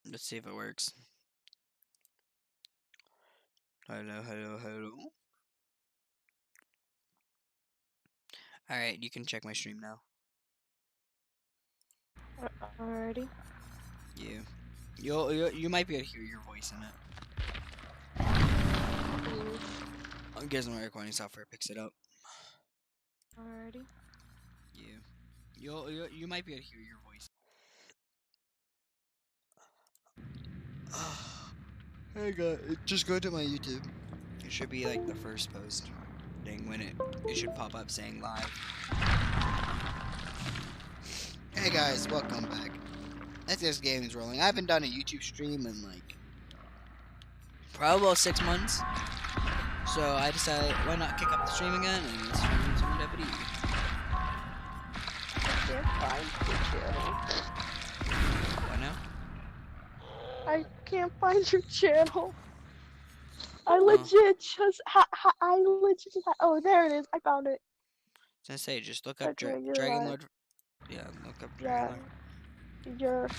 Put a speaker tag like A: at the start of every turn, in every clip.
A: Let's see if it works. Hello, hello, hello. Alright, you can check my stream now.
B: Alrighty.
A: You might be able to hear your voice in it. I'm guessing my recording software picks it up.
B: Alrighty.
A: You might be able to hear your voice. Hey guys, just go to my YouTube. It should be like the first post thing when it should pop up saying live. Hey guys, welcome back. This game is rolling. I haven't done a YouTube stream in like probably about 6 months. So I decided why not kick up the stream again and stream some WWE.
B: I can't find your channel.
A: What now?
B: I can't find your channel. I legit just oh, there it is. I found it.
A: I was gonna say, just look up
B: Okay, you're
A: Dragon
B: live.
A: Lord. Yeah, look up Dragon Lord.
B: You're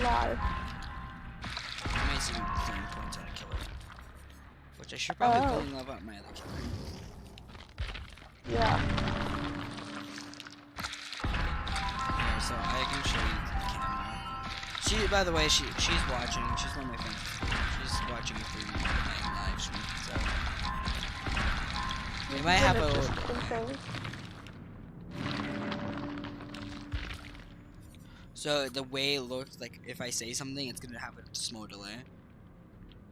B: live.
A: I might see 3 points on a killer. Which I should probably pull in love out my other killer.
B: Yeah.
A: Yeah, so I can show you the camera. She, by the way, she's watching. She's one of my friends. She's watching through my live stream. So we might have a little. So the way it looks, like if I say something, it's gonna have a small delay.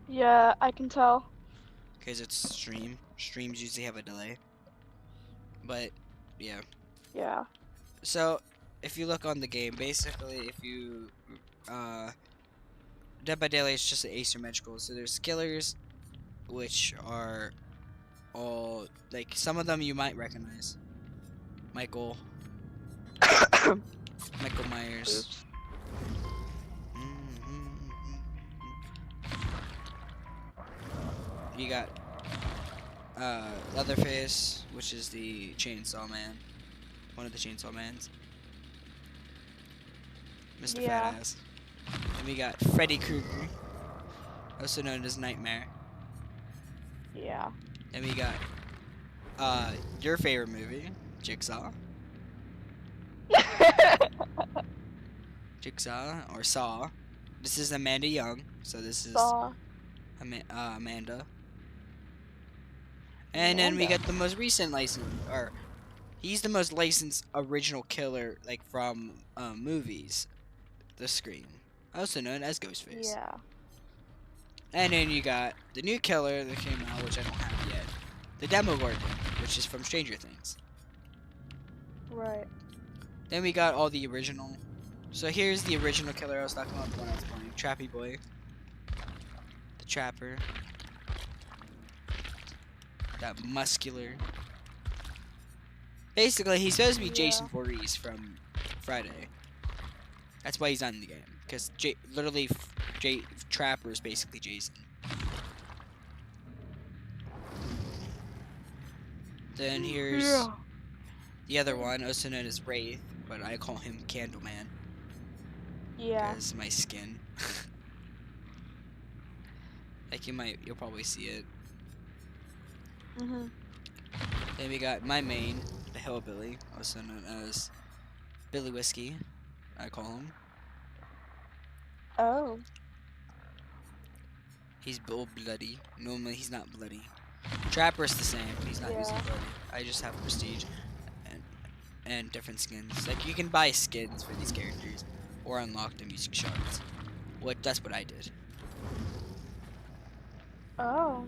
B: Yeah, I can tell.
A: Because it's stream. Streams usually have a delay. But, yeah.
B: Yeah.
A: So, if you look on the game, basically, if you, Dead by Daylight is just asymmetrical. So there's killers, which are all, like, some of them you might recognize. Michael Myers. You got Leatherface, which is the Chainsaw Man. One of the Chainsaw Mans. Mr.
B: Yeah.
A: Fatass. And we got Freddy Krueger, also known as Nightmare.
B: Yeah.
A: And we got your favorite movie, Jigsaw. Jigsaw or Saw. This is Amanda Young, so this is
B: Saw.
A: Amanda. And then we got the most recent license, or he's the most licensed original killer, like from movies, The Scream, also known as Ghostface.
B: Yeah.
A: And then you got the new killer that came out, which I don't have yet, the Demogorgon, which is from Stranger Things.
B: Right.
A: Then we got all the original. So here's the original killer I was talking about, the one I was playing, Trappy Boy, the Trapper. That muscular. Basically, he's supposed to be Jason Voorhees from Friday. That's why he's not in the game. Because literally, Trapper is basically Jason. Then here's the other one, also known as Wraith, but I call him Candleman.
B: Yeah.
A: Because my skin. Like you'll probably see it.
B: Mhm.
A: Then we got my main, the Hillbilly, also known as Billy Whiskey, I call him.
B: Oh.
A: He's all bloody. Normally he's not bloody. Trapper's the same, he's not using bloody. I just have prestige and different skins. Like you can buy skins for these characters or unlock them using shards. That's what I did.
B: Oh.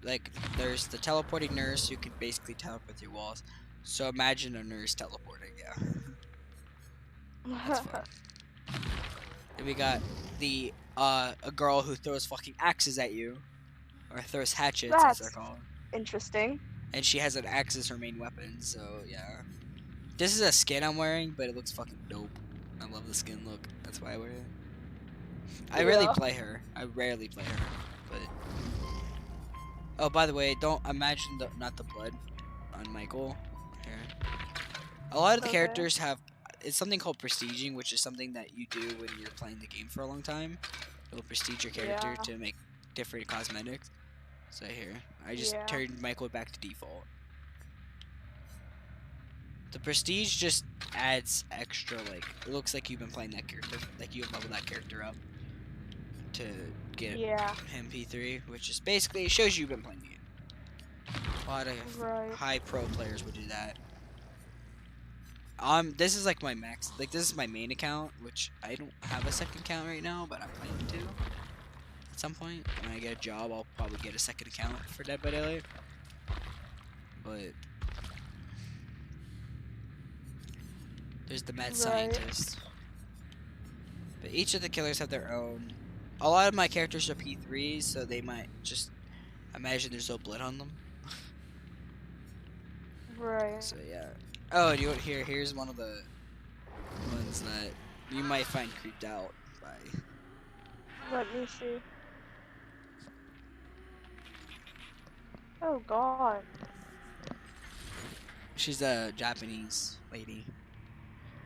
A: Like there's the teleporting nurse who can basically teleport through walls. So imagine a nurse teleporting, yeah. That's fun. Then we got the a girl who throws fucking axes at you, or throws hatchets as they're called.
B: Interesting.
A: And she has an axe as her main weapon. So yeah, this is a skin I'm wearing, but it looks fucking dope. I love the skin look. That's why I wear it. I rarely play her. I rarely play her, but. Oh, by the way, don't imagine not the blood on Michael. Here. A lot of the characters have it's something called prestiging, which is something that you do when you're playing the game for a long time. It'll prestige your character
B: Yeah.
A: to make different cosmetics. So here, I just
B: Yeah.
A: turned my code back to default. The prestige just adds extra, like, it looks like you've been playing that character, like you have leveled that character up to get
B: Yeah.
A: him P3, which is basically, it shows you've been playing the game. A lot of
B: Right.
A: high pro players would do that. This is like my max, like this is my main account, which I don't have a second account right now, but I'm planning to. At some point, when I get a job, I'll probably get a second account for Dead by Daylight. But there's the mad scientist. But each of the killers have their own. A lot of my characters are P3s, so they might just imagine there's no blood on them.
B: Right.
A: So yeah. Oh, do you want here? Here's one of the ones that you might find creeped out by.
B: Let me see. Oh God.
A: She's a Japanese lady.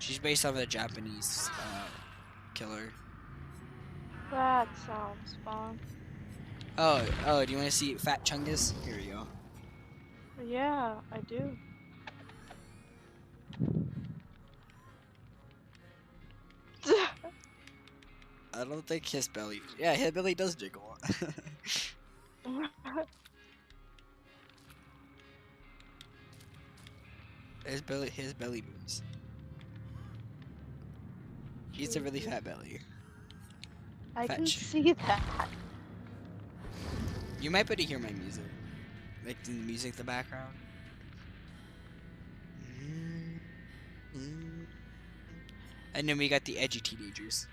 A: She's based off of a Japanese killer.
B: That sounds fun.
A: Oh, do you want to see Fat Chungus? Here we go.
B: Yeah, I do.
A: I don't think his belly. Yeah, his belly does jiggle. his belly moves. He's a really fat belly.
B: I
A: Fat
B: can
A: ch-
B: see that.
A: You might be able to hear my music, like the music in the background. And then we got the edgy teenagers.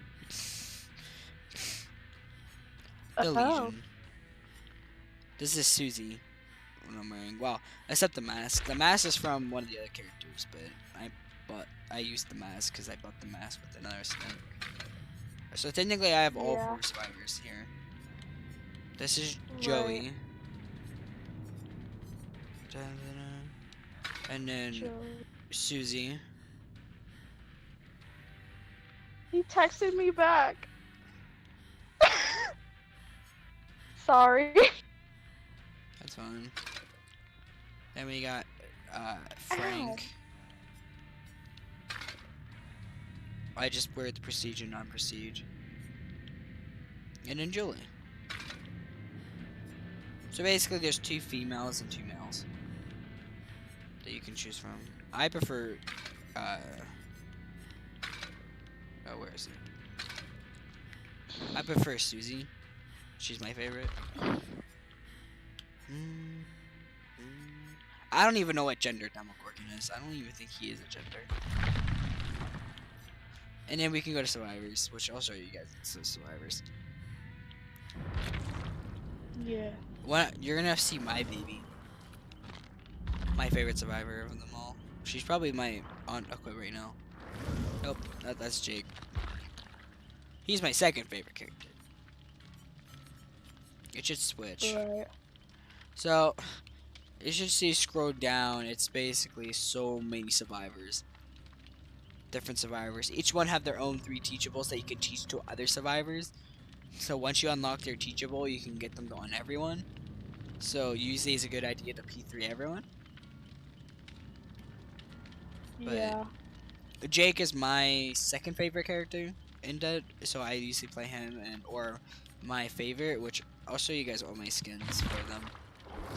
A: The Legion. This is Susie. What I'm wearing. Well, except the mask. The mask is from one of the other characters, but I used the mask because I bought the mask with another skin. So technically, I have all 4 survivors here. This is Joey. And then Susie.
B: He texted me back. Sorry.
A: That's fine. Then we got Frank. Ow. I just wear the prestige and non-prestige. And then Julie. So basically there's 2 females and 2 males that you can choose from. I prefer where is it? I prefer Susie. She's my favorite. I don't even know what gender Demogorgon is. I don't even think he is a gender. And then we can go to survivors, which I'll show you guys. So survivors.
B: Yeah.
A: You're gonna see my baby. My favorite survivor of them all. She's probably my on equip right now. Nope, that's Jake. He's my second favorite character. It should switch.
B: Right.
A: So, you should see scroll down. It's basically so many survivors. Different survivors. Each one have their own 3 teachables that you can teach to other survivors. So once you unlock their teachable, you can get them to on everyone. So usually it's a good idea to P3 everyone. But
B: Yeah.
A: Jake is my second favorite character in Dead, so I usually play him or my favorite, which I'll show you guys all my skins for them.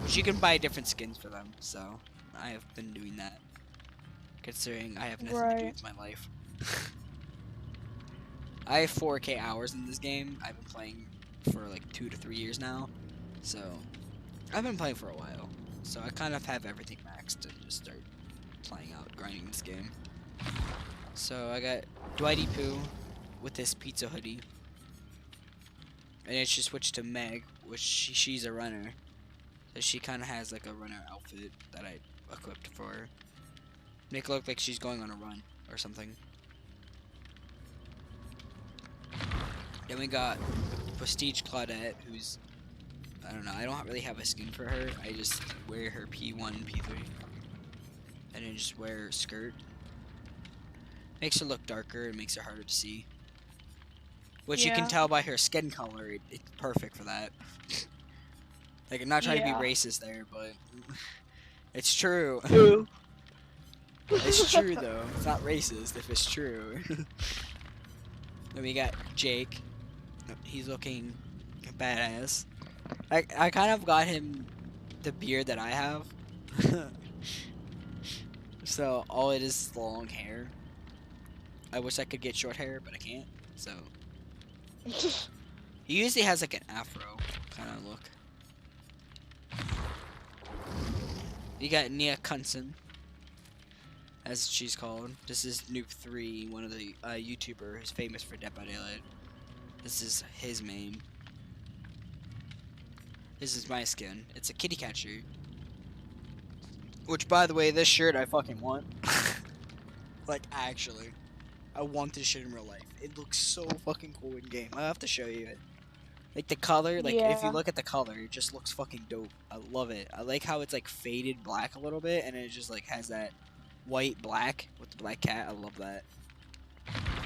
A: Which you can buy different skins for them, so I have been doing that. Considering I have nothing to do with my life. I have 4K hours in this game. I've been playing for like 2 to 3 years now. So I've been playing for a while. So I kind of have everything maxed and just start playing out, grinding this game. So I got Dwighty Poo with this pizza hoodie. And then she switched to Meg, which she's a runner. So she kind of has like a runner outfit that I equipped for her. Make it look like she's going on a run or something. Then we got Prestige Claudette, who's, I don't know, I don't really have a skin for her. I just wear her P1 and P3. And then just wear her skirt. Makes her look darker and makes her harder to see. Which you
B: Yeah.
A: can tell by her skin color. It's perfect for that. Like, I'm not trying to be
B: Yeah.
A: racist there, but it's true.
B: True.
A: It's true though. It's not racist if it's true. Then we got Jake. He's looking badass. I kind of got him the beard that I have. So all it is long hair. I wish I could get short hair, but I can't. So he usually has like an afro kind of look. You got Nia Kunsen, as she's called. This is Noob3, one of the YouTuber who's famous for Dead by Daylight. This is his main. This is my skin. It's a kitty cat shirt. Which, by the way, this shirt I fucking want. Like, actually. I want this shit in real life. It looks so fucking cool in game. I'll have to show you it. Like, the color, like, if you
B: Yeah.
A: look at the color, it just looks fucking dope. I love it. I like how it's, like, faded black a little bit, and it just, like, has that white black with the black cat. I love that.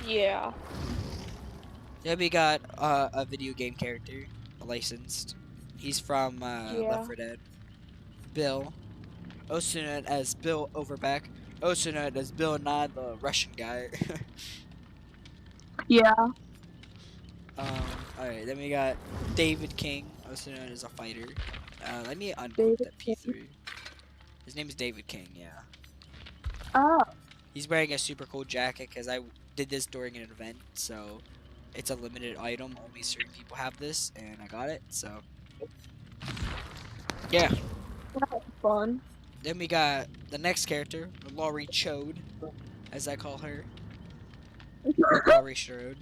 B: Yeah.
A: Then we got a video game character, licensed. He's from
B: Yeah.
A: Left 4 Dead. Bill, also known as Bill Overback, also known as Bill Nye, the Russian guy.
B: Yeah.
A: Alright, then we got David King, also known as a fighter. Let me unput
B: David
A: that
B: King.
A: P3. His name is David King, yeah.
B: Oh.
A: He's wearing a super cool jacket because I did this during an event, so it's a limited item. Only certain people have this, and I got it, so. Yeah.
B: That was fun.
A: Then we got the next character, Laurie Chode, as I call her. Laurie Strode.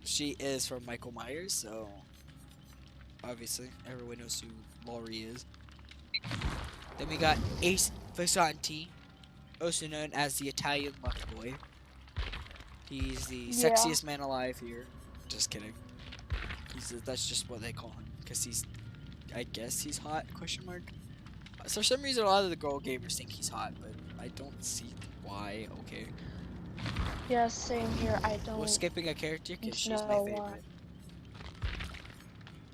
A: She is from Michael Myers, so obviously everyone knows who Laurie is. Then we got Ace Visanti, also known as the Italian Luck Boy. He's the
B: Yeah.
A: sexiest man alive here. Just kidding. That's just what they call him, because he's, I guess he's hot, question mark. For some reason, a lot of the girl gamers think he's hot, but I don't see why. Okay.
B: Yeah, same here. I don't.
A: We're skipping a character because she's my
B: know
A: favorite.
B: why.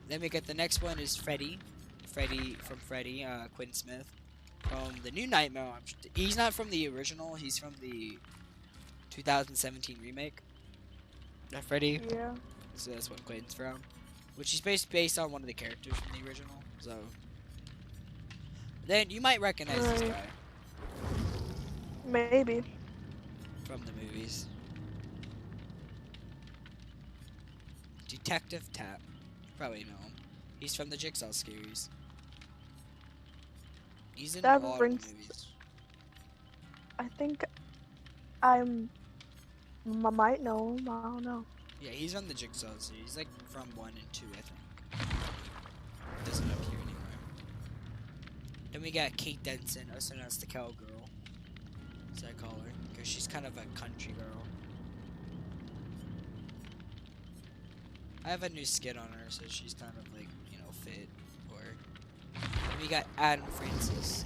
A: Then we get the next one is Freddy. Freddy from Freddy, Quinn Smith. From the new Nightmare. He's not from the original, he's from the 2017 remake. Freddy.
B: Yeah.
A: So that's what Quinn's from. Which is based on one of the characters from the original. So then you might recognize this
B: Right.
A: guy
B: Maybe.
A: from the movies. Detective Tap. Probably know him. He's from the Jigsaw series. He's in
B: That
A: a lot of
B: rings-
A: the movies.
B: I think might know him. I don't know.
A: Yeah, he's on the Jigsaw series. He's like from 1 and 2, I think. Doesn't appear anywhere. Then we got Kate Denson, also known as the Cowgirl. As I call her, because she's kind of a country girl. I have a new skin on her, so she's kind of like, you know, fit for her. Then we got Adam Francis.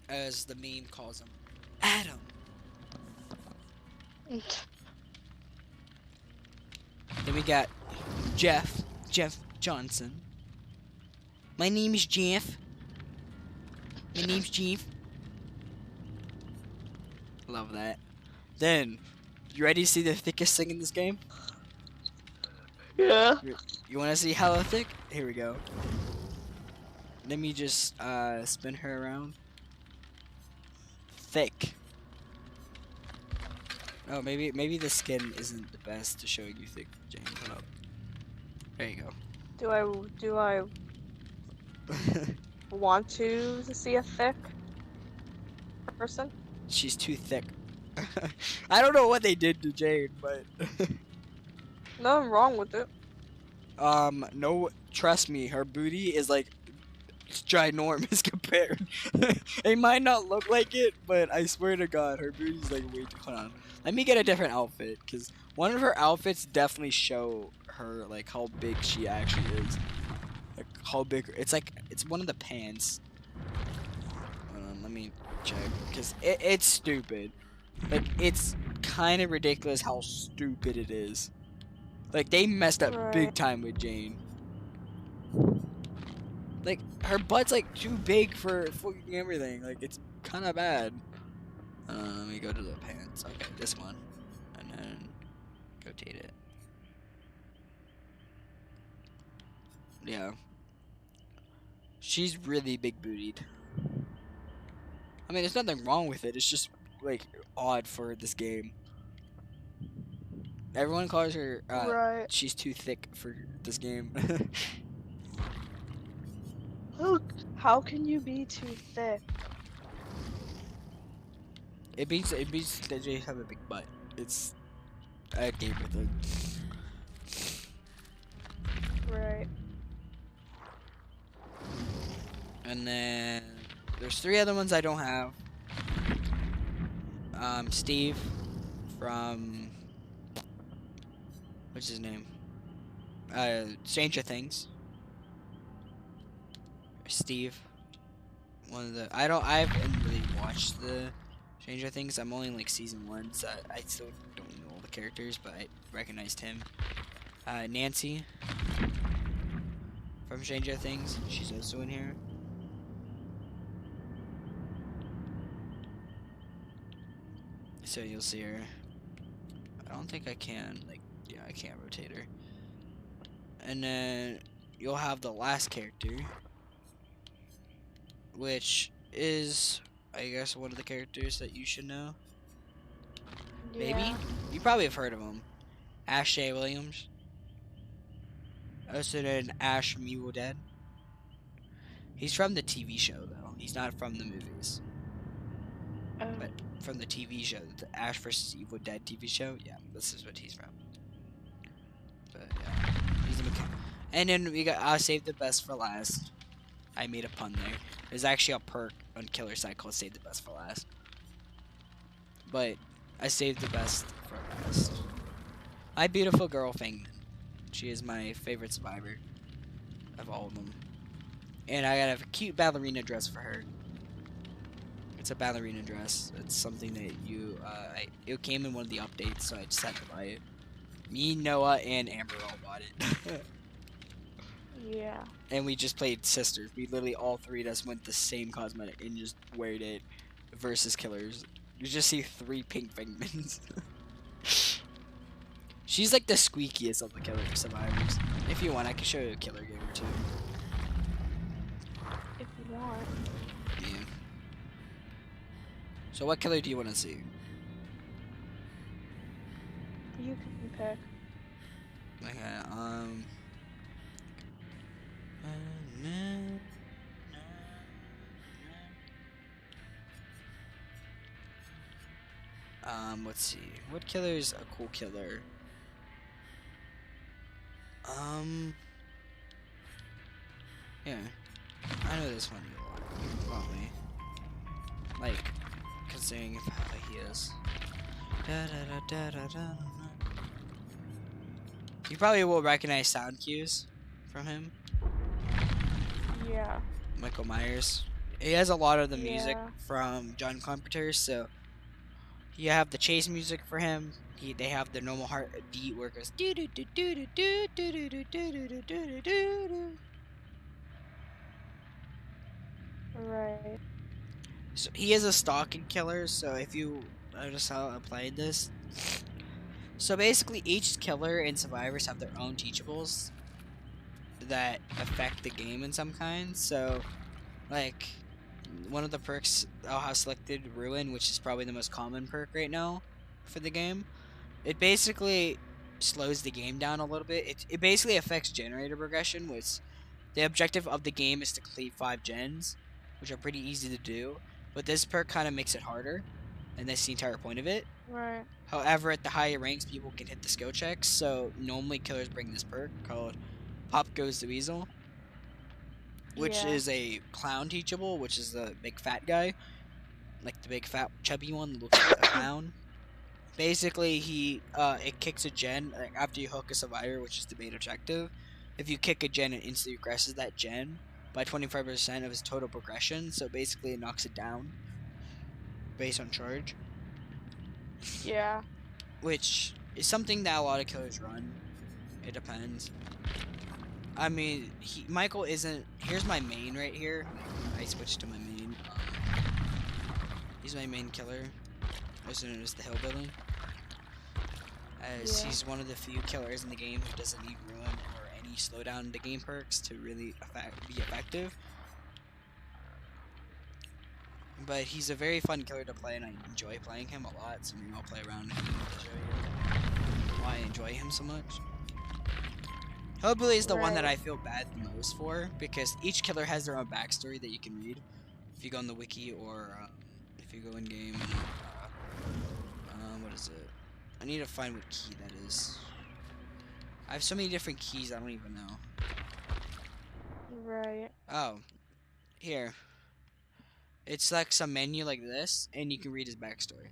A: As the meme calls him, Adam. Then we got Jeff Johnson. My name is Jeff. My name's Jeff. Love that. Then, you ready to see the thickest thing in this game?
B: Yeah.
A: You want to see hella thick? Here we go. Let me just spin her around. Thick. Oh, maybe the skin isn't the best to show you thick, Jane. Hold up. There you
B: Do I
A: go.
B: want to see a thick person?
A: She's too thick. I don't know what they did to Jade, but
B: Nothing wrong with it.
A: no, trust me, her booty is like ginormous compared. It might not look like it, but I swear to God, her booty's like way too. Hold on, let me get a different outfit, cause one of her outfits definitely show her like how big she actually is. Like how big? It's like it's one of the pants. Hold on, let me check. Because it's stupid. Like, it's kind of ridiculous how stupid it is. Like, they messed up big
B: Right.
A: time with Jane. Like, her butt's, like, too big for fucking everything. Like, it's kind of bad. Let me go to the pants. Okay, this one. And then rotate it. Yeah. She's really big bootied. I mean, there's nothing wrong with it. It's just, like, odd for this game. Everyone calls her,
B: Right.
A: she's too thick for this game.
B: Look, how can you be too thick?
A: It means that they have a big butt. It's a game with it.
B: Right.
A: And then there's 3 other ones I don't have. Steve from what's his name? Stranger Things. Steve. One of the I haven't really watched the Stranger Things. I'm only in like season 1, so I still don't know all the characters, but I recognized him. Nancy from Stranger Things. She's also in here. So you'll see her. I don't think I can. Like, yeah, I can't rotate her. And then you'll have the last character, which is, I guess, one of the characters that you should know. Maybe?
B: Yeah.
A: You probably have heard of him. Ash J. Williams. Also known Ash Evil Dead. He's from the TV show, though. He's not from the movies. But from the TV show, the Ash vs. Evil Dead TV show, yeah, this is what he's from. But, yeah. He's a mechanic. And then we got Save the Best for Last. I made a pun there. There's actually a perk on Killer Side called Save the Best for Last. But I saved the best for last. My beautiful girl, Fangman. She is my favorite survivor of all of them. And I got a cute ballerina dress for her. It's a ballerina dress. It's something that it came in one of the updates, so I just had to buy it. Me, Noah, and Amber all bought it.
B: Yeah.
A: And we just played sisters. We literally all 3 of us went the same cosmetic and just weared it versus killers. You just see 3 pink Fangmans. She's like the squeakiest of the killer survivors. If you want, I can show you a killer game or 2.
B: If you want.
A: Yeah. So what killer do you want to see?
B: You can pick.
A: Okay, let's see. What killer is a cool killer? Yeah. I know this one a lot. Probably. Like, considering how he is. You probably will recognize sound cues from him.
B: Yeah.
A: Michael Myers. He has a lot of the music
B: Yeah.
A: from John Carpenter, so you have the chase music for him. They have the normal heartbeat where it goes do do do do do do do do do do do do.
B: Right.
A: So he is a stalking killer, so if you notice how I played this. So basically each killer and survivors have their own teachables that affect the game in some kind. So like one of the perks I'll have selected Ruin, which is probably the most common perk right now for the game. It basically slows the game down a little bit. It basically affects generator progression, which the objective of the game is to complete 5 gens, which are pretty easy to do. But this perk kind of makes it harder, and that's the entire point of it.
B: Right.
A: However, at the higher ranks, people can hit the skill checks, so normally killers bring this perk called Pop Goes the Weasel, which
B: Yeah.
A: is a clown teachable, which is the big fat guy, like the big fat chubby one that looks like a clown. Basically, it kicks a gen like, after you hook a survivor, which is the main objective. If you kick a gen, it instantly regresses that gen, by 25% of his total progression. So basically, it knocks it down based on charge,
B: Yeah.
A: which is something that a lot of killers run. It depends. I mean, Michael isn't. Here's my main right here. I switched to my main. He's my main killer, also known as the Hillbilly. As he's one of the few killers in the game who doesn't need ruin or any slowdown to game perks to really be effective. But he's a very fun killer to play, and I enjoy playing him a lot. So maybe I'll play around him to show you why I enjoy him so much. Hillbilly is the one that I feel bad the most for, because each killer has their own backstory that you can read if you go on the wiki or if you go in game. What is it? I need to find what key that is. I have so many different keys I don't even know.
B: Right.
A: Oh, here. It's like some menu like this, and you can read his backstory.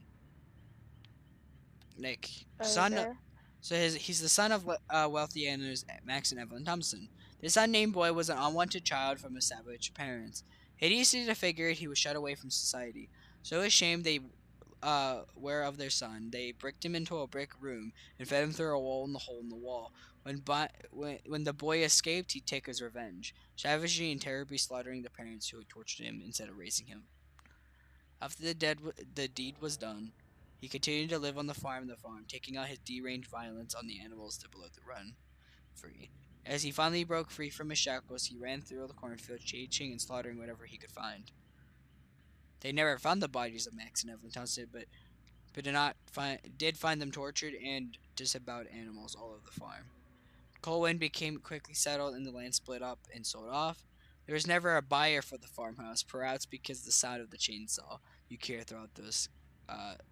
A: Like so he's the son of wealthy owners Max and Evelyn Thompson. This unnamed boy was an unwanted child from his savage parents. Hideously disfigured, he was shut away from society. So ashamed they were of their son, they bricked him into a brick room and fed him through a hole in the wall. When the boy escaped, he'd take his revenge, savagely and terribly slaughtering the parents who had tortured him instead of raising him. After the deed was done, he continued to live on the farm, taking out his deranged violence on the animals that below the run free. As he finally broke free from his shackles, he ran through the cornfield, chasing and slaughtering whatever he could find. They never found the bodies of Max and Evelyn Thompson, but did find them tortured and disemboweled animals all over the farm. Colwyn became quickly settled, and the land split up and sold off. There was never a buyer for the farmhouse, perhaps because the sound of the chainsaw you hear throughout those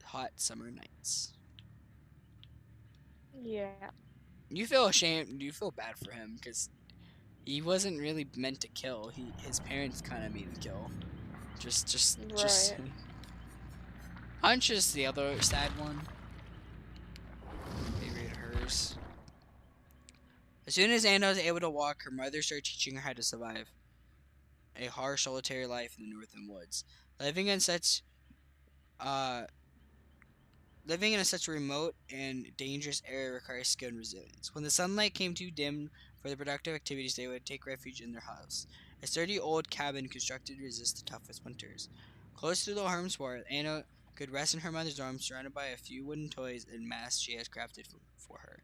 A: hot summer nights.
B: Yeah.
A: You feel ashamed. You feel bad for him because he wasn't really meant to kill. His parents kind of made him kill. Just. Hunch is the other sad one. They read hers. As soon as Anna was able to walk, her mother started teaching her how to survive a harsh, solitary life in the northern woods. Living in such remote and dangerous area requires skill and resilience. When the sunlight came too dim for the productive activities, they would take refuge in their house, a sturdy old cabin constructed to resist the toughest winters. Close to the home's warmth, Anna could rest in her mother's arms, surrounded by a few wooden toys and masks she had crafted for her.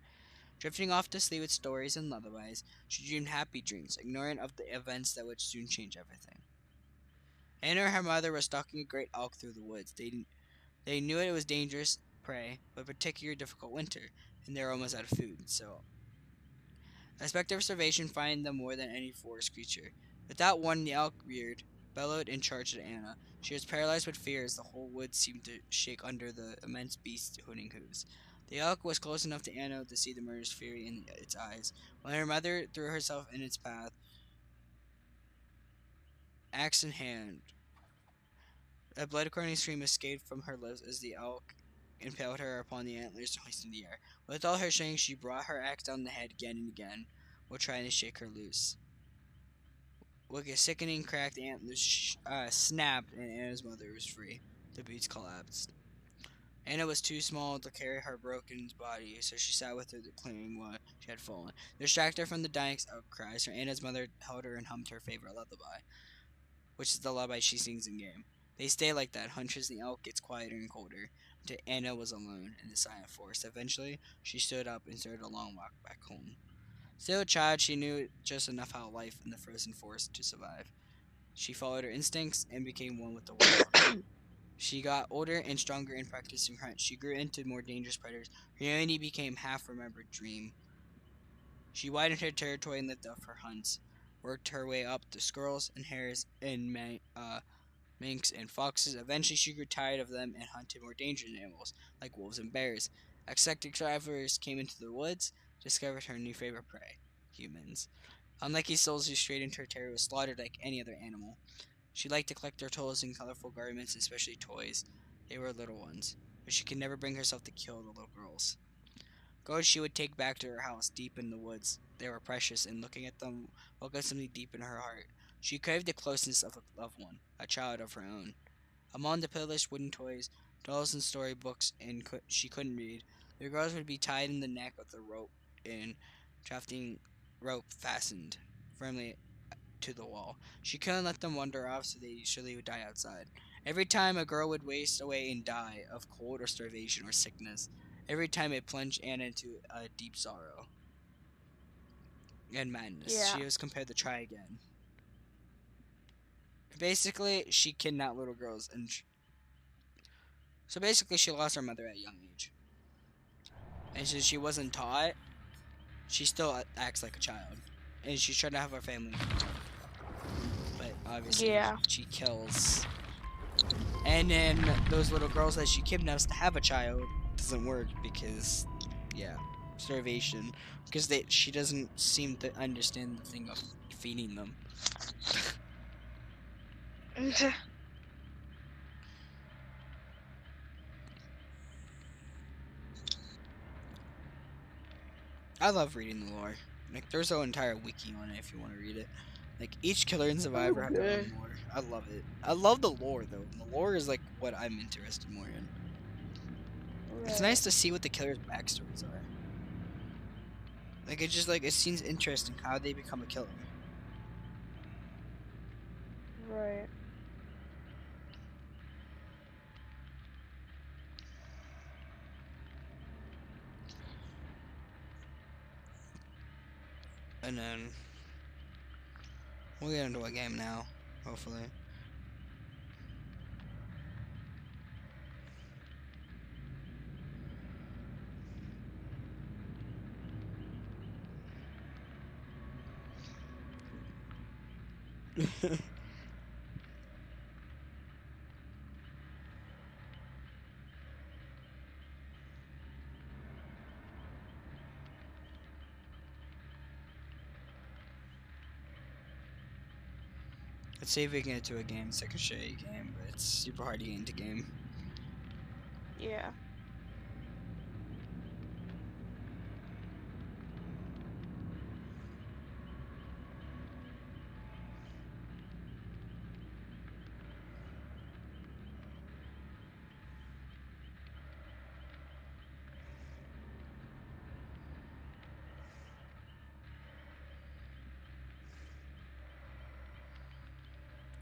A: Drifting off to sleep with stories and lullabies, she dreamed happy dreams, ignorant of the events that would soon change everything. Anna and her mother were stalking a great elk through the woods. They knew it was dangerous prey, but particularly difficult winter, and they were almost out of food, so aspect of starvation frightened them more than any forest creature. Without warning, the elk reared, bellowed, and charged at Anna. She was paralyzed with fear as the whole woods seemed to shake under the immense beast's hooting hooves. The elk was close enough to Anna to see the murderous fury in its eyes. When her mother threw herself in its path, axe in hand, a blood-curdling scream escaped from her lips as the elk impaled her upon the antlers hoisted in the air. With all her strength, she brought her axe down the head again and again, while trying to shake her loose. With a sickening crack, the antlers snapped, and Anna's mother was free. The beast collapsed. Anna was too small to carry her broken body, so she sat with her, clinging while she had fallen. To distract her from the dying outcries, her Anna's mother held her and hummed her favorite lullaby, which is the lullaby she sings in game. They stay like that, hunches the elk gets quieter and colder, until Anna was alone in the silent forest. Eventually, she stood up and started a long walk back home. Still a child, she knew just enough how life in the frozen forest to survive. She followed her instincts and became one with the world. She got older and stronger in practicing hunt. She grew into more dangerous predators. Her humanity became half-remembered dream. She widened her territory and lived off her hunts, worked her way up to squirrels and hares and minks and foxes. Eventually, she grew tired of them and hunted more dangerous animals, like wolves and bears. Eclectic travelers came into the woods, discovered her new favorite prey, humans. Unlucky souls who strayed into her territory was slaughtered like any other animal. She liked to collect their toys and colorful garments, especially toys. They were little ones, but she could never bring herself to kill the little girls. Girls she would take back to her house deep in the woods. They were precious, and looking at them woke up something deep in her heart. She craved the closeness of a loved one, a child of her own. Among the pitiless wooden toys, dolls, and storybooks she couldn't read, the girls would be tied in the neck with a rope and drafting rope fastened firmly to the wall. She couldn't let them wander off, so they surely would die outside. Every time a girl would waste away and die of cold or starvation or sickness, every time it plunged Anna into a deep sorrow and madness.
B: Yeah.
A: She was compelled to try again. Basically, she kidnapped little girls, and so basically, she lost her mother at a young age. And since she wasn't taught, she still acts like a child, and she's trying to have her family. But obviously,
B: Yeah.
A: she kills. And then those little girls that she kidnaps to have a child doesn't work because, yeah, starvation. Because she doesn't seem to understand the thing of feeding them. I love reading the lore. Like, there's an entire wiki on it if you want to read it. Like, each killer and survivor have their own lore. I love it. I love the lore, though. The lore is, like, what I'm interested more in. Right. It's nice to see what the killer's backstories are. Like, it just, like, it seems interesting how they become a killer.
B: Right.
A: And then we'll get into a game now, hopefully. Let's see if we can get into a game. It's like a shitty game, but it's super hard to get into game.
B: Yeah.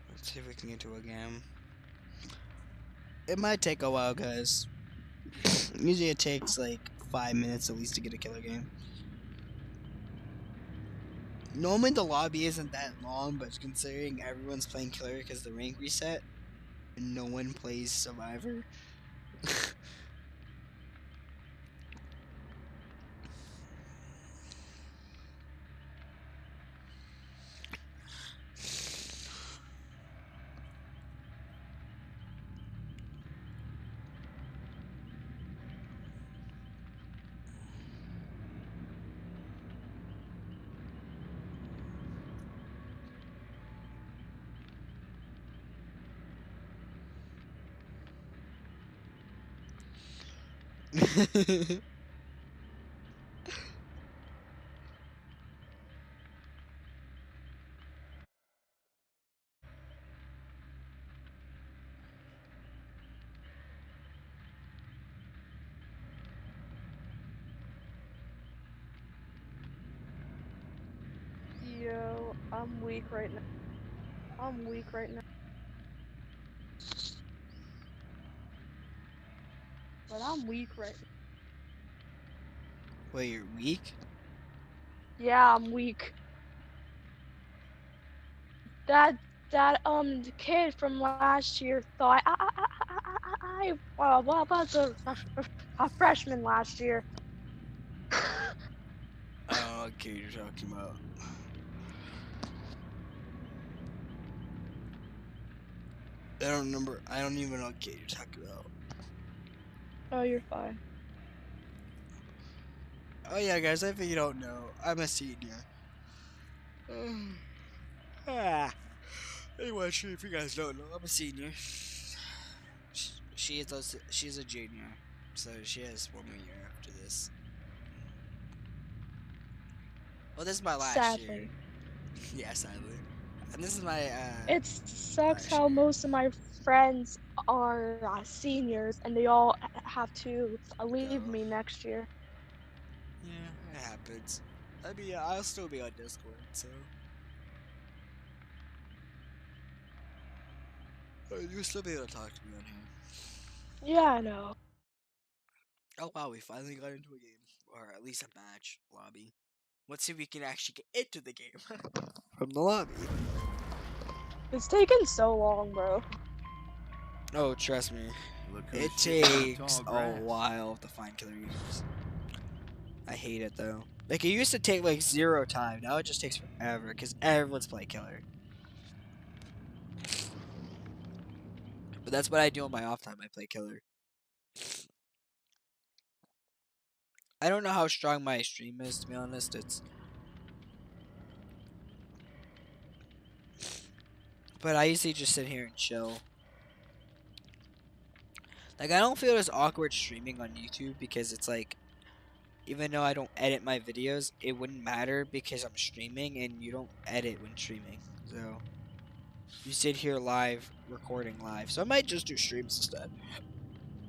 A: Let's see if we can get to a game. It might take a while, guys. Usually it takes like 5 minutes at least to get a killer game. Normally the lobby isn't that long, but considering everyone's playing killer because the rank reset, and no one plays survivor.
B: Yo, I'm weak right now. I'm weak right now. But I'm weak right now.
A: Wait, you're weak?
B: Yeah, I'm weak. That the kid from last year thought I was a freshman last year.
A: Oh, okay, you're talking about. I don't remember. I don't even know what kid you're talking about.
B: Oh, you're fine.
A: Oh yeah, guys, if you don't know, I'm a senior. Anyway, if you guys don't know, I'm a senior. She's a junior, so she has 1 more year after this. Well, this is my last year.
B: Sadly.
A: Yeah, sadly. And this is my
B: It sucks how
A: share.
B: most of my friends are seniors and they all have to leave
A: Go.
B: me next year.
A: Yeah, it happens. I mean, I'll still be on Discord, so you'll still be able to talk to me on here.
B: Yeah, I know.
A: Oh wow, we finally got into a game, or at least a match lobby. Let's see if we can actually get into the game from the lobby.
B: It's taken so long, bro.
A: Oh, trust me,
C: Look
A: it
C: who's shitting in the
A: takes
C: tall
A: a
C: grass.
A: while to find killer units. I hate it though. Like it used to take like 0 time. Now it just takes forever because everyone's playing killer. But that's what I do on my off time. I play killer. I don't know how strong my stream is, to be honest. But I usually just sit here and chill. Like I don't feel as awkward streaming on YouTube because it's like, even though I don't edit my videos, it wouldn't matter because I'm streaming and you don't edit when streaming. So you sit here live, recording live. So I might just do streams instead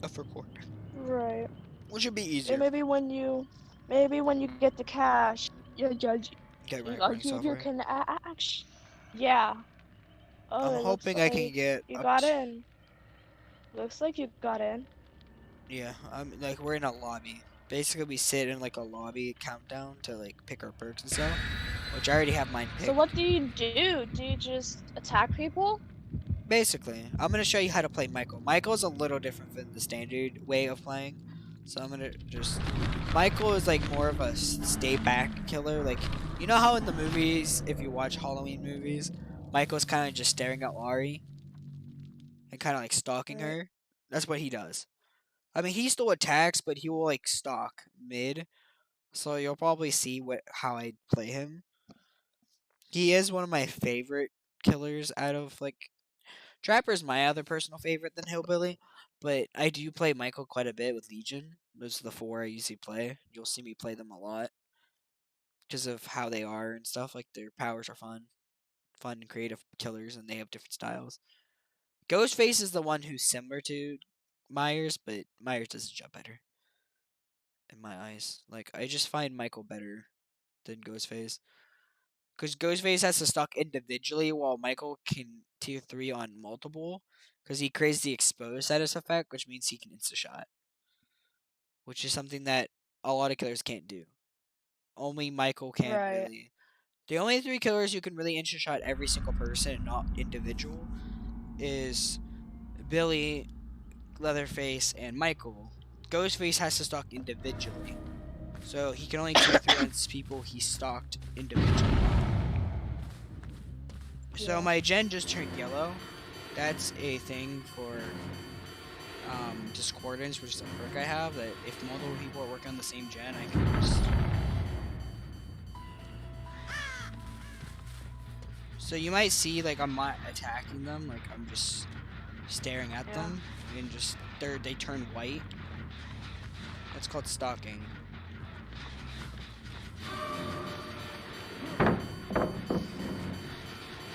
A: of recording,
B: Right.
A: which would be
B: And
A: easier.
B: maybe when you get the cash, you judge.
A: Get recording
B: You
A: software.
B: can actually. Yeah. Oh,
A: I'm
B: it looks
A: hoping I can
B: like
A: get
B: you
A: up
B: got
A: to,
B: in. Looks like you got in.
A: yeah, I'm like we're in a lobby. Basically, we sit in like a lobby countdown to like pick our perks and stuff, which I already have mine picked.
B: So what do you do? Do you just attack people?
A: Basically, I'm gonna show you how to play Michael. Michael's a little different than the standard way of playing, so I'm gonna just. Michael is like more of a stay back killer. Like you know how in the movies, if you watch Halloween movies, Michael's kind of just staring at Laurie and kind of like stalking
B: Right.
A: her. That's what he does. I mean, he still attacks, but he will like stalk mid. So you'll probably see how I play him. He is one of my favorite killers out of like Trapper's my other personal favorite than Hillbilly, but I do play Michael quite a bit with Legion. Those are the 4 I usually play. You'll see me play them a lot because of how they are and stuff. Like their powers are fun and creative killers, and they have different styles. Ghostface is the one who's similar to Myers, but Myers does his job better in my eyes. Like I just find Michael better than Ghostface. Because Ghostface has to stalk individually, while Michael can tier 3 on multiple. Because he creates the exposed status effect, which means he can insta-shot. Which is something that a lot of killers can't do. Only Michael can
B: Right.
A: really. The only 3 killers who can really insta-shot every single person, not individual, is Billy, Leatherface, and Michael. Ghostface has to stalk individually. So he can only tier 3 on people he stalked individually. So
B: Yeah.
A: my gen just turned yellow. That's a thing for Discordance, which is a perk I have, that if multiple people are working on the same gen, I can just... So you might see, like, I'm not attacking them, like, I'm just staring at them, and just, they turn white. That's called stalking.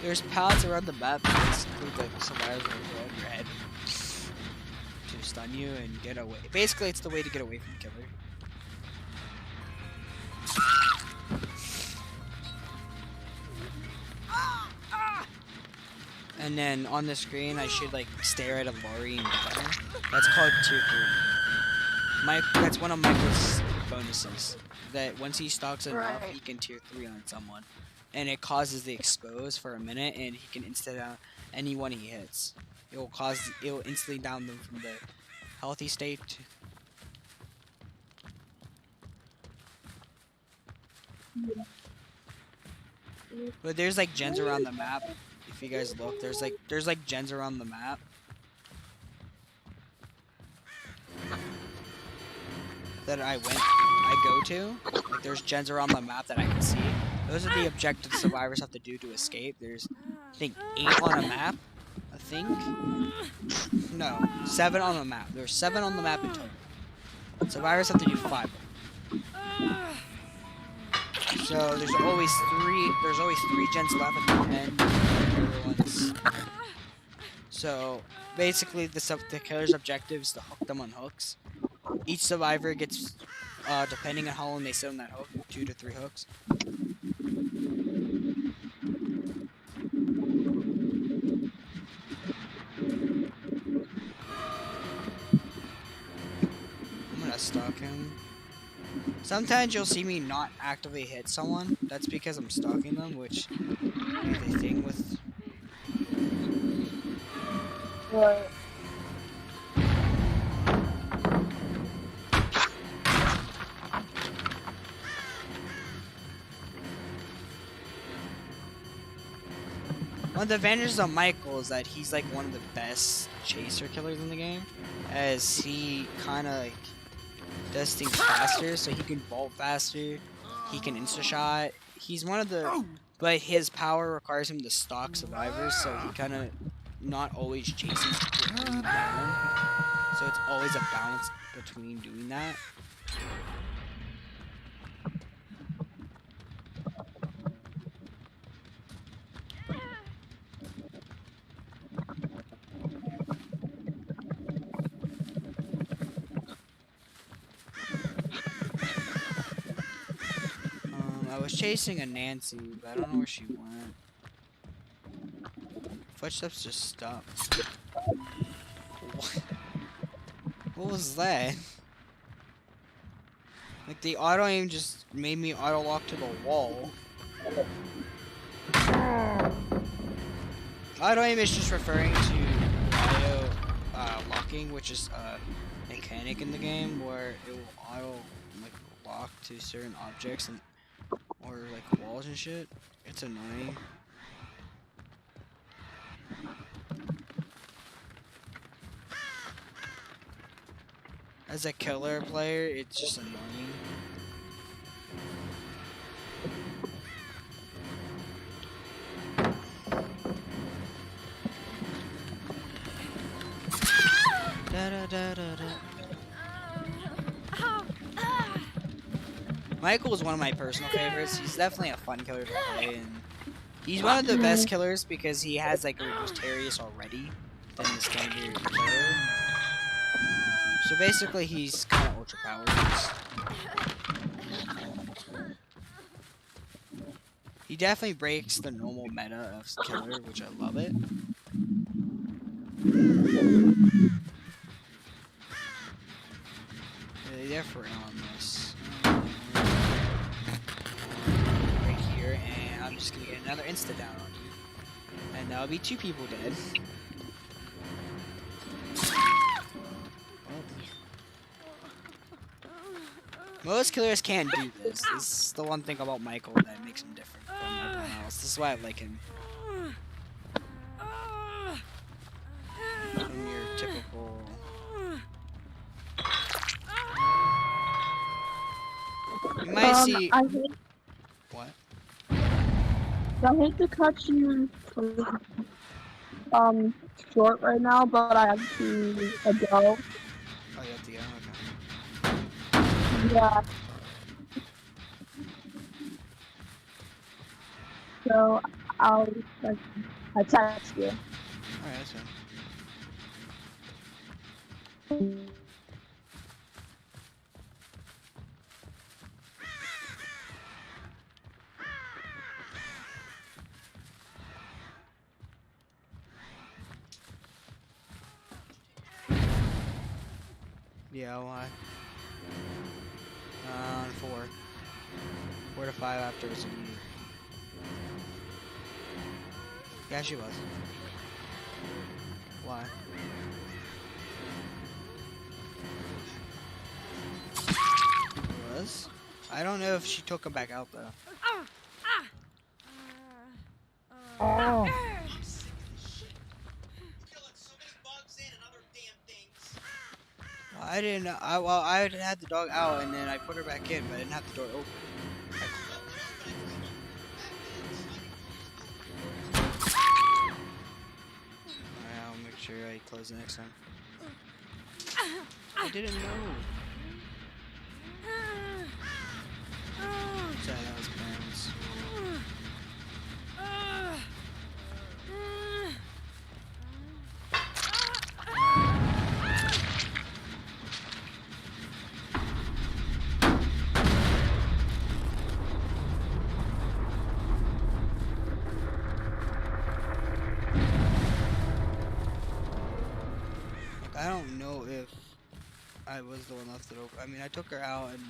A: There's paths around the map that include like survivors that go on your head to stun you and get away. Basically, it's the way to get away from the killer. And then on the screen, I should like stare at a Laurie and Gunner. That's called tier 3. That's one of Michael's bonuses. That once he stalks enough,
B: Right.
A: he can tier 3 on someone. And it causes the expose for a minute, and he can insta down anyone he hits. It will instantly down them from the healthy state. But there's like gens around the map. If you guys look, there's like gens around the map. That I go to. Like there's gens around the map that I can see. Those are the objectives survivors have to do to escape. There's, I think, 8 on a map. I think. No, 7 on the map. There's 7 on the map in total. Survivors have to do 5. So there's always three gens left at the end. Everyone's. So basically, the killer's objective is to hook them on hooks. Each survivor gets, depending on how long they sit on that hook, 2 to 3 hooks. I'm gonna stalk him. Sometimes you'll see me not actively hit someone. That's because I'm stalking them, which is a thing with.
B: Right.
A: One of the advantages of Michael is that he's like one of the best chaser killers in the game, as he kind of like does things faster, so he can vault faster, he can insta-shot. He's one of the, but his power requires him to stalk survivors, so he kind of not always chases people down. So it's always a balance between doing that. I was chasing a Nancy, but I don't know where she went. Footsteps just stopped. What was that? Like the auto aim just made me auto lock to the wall. Auto aim is just referring to auto locking, which is a mechanic in the game where it will auto like lock to certain objects and or like walls and shit. It's annoying. As a killer player, it's just annoying. Da, da, da, da, da. Michael is one of my personal favorites. He's definitely a fun killer to play, and he's one of the best killers because he has like a reduced Terius already than the standard killer. So basically, he's kind of ultra powered. He definitely breaks the normal meta of killer, which I love it. Yeah, they're for on this. Right here, and I'm just gonna get another insta down on you. And that'll be 2 people dead. Most killers can't do this. This is the one thing about Michael that makes him different from everyone else. This is why I like him. From your typical... You might see... What?
B: I hate to cut you short right now, but I have to go.
A: Oh, you have to go? Okay.
B: Yeah. So I'll text you.
A: Alright, that's fine. Yeah, why? 4. 4 to 5 after it's immediate. Yeah, she was. Why? Was? I don't know if she took him back out though.
B: Oh.
A: Well, I didn't. I had the dog out and then I put her back in, but I didn't have the door open. Alright, I'll make sure I close it next time. I didn't know. Sorry, that was bad. this. Like, I don't know if I was the one left it open. I mean, I took her out and...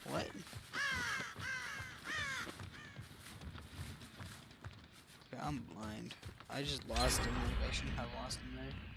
A: What? Okay, I'm blind. I just lost him. Like, I shouldn't have lost him there.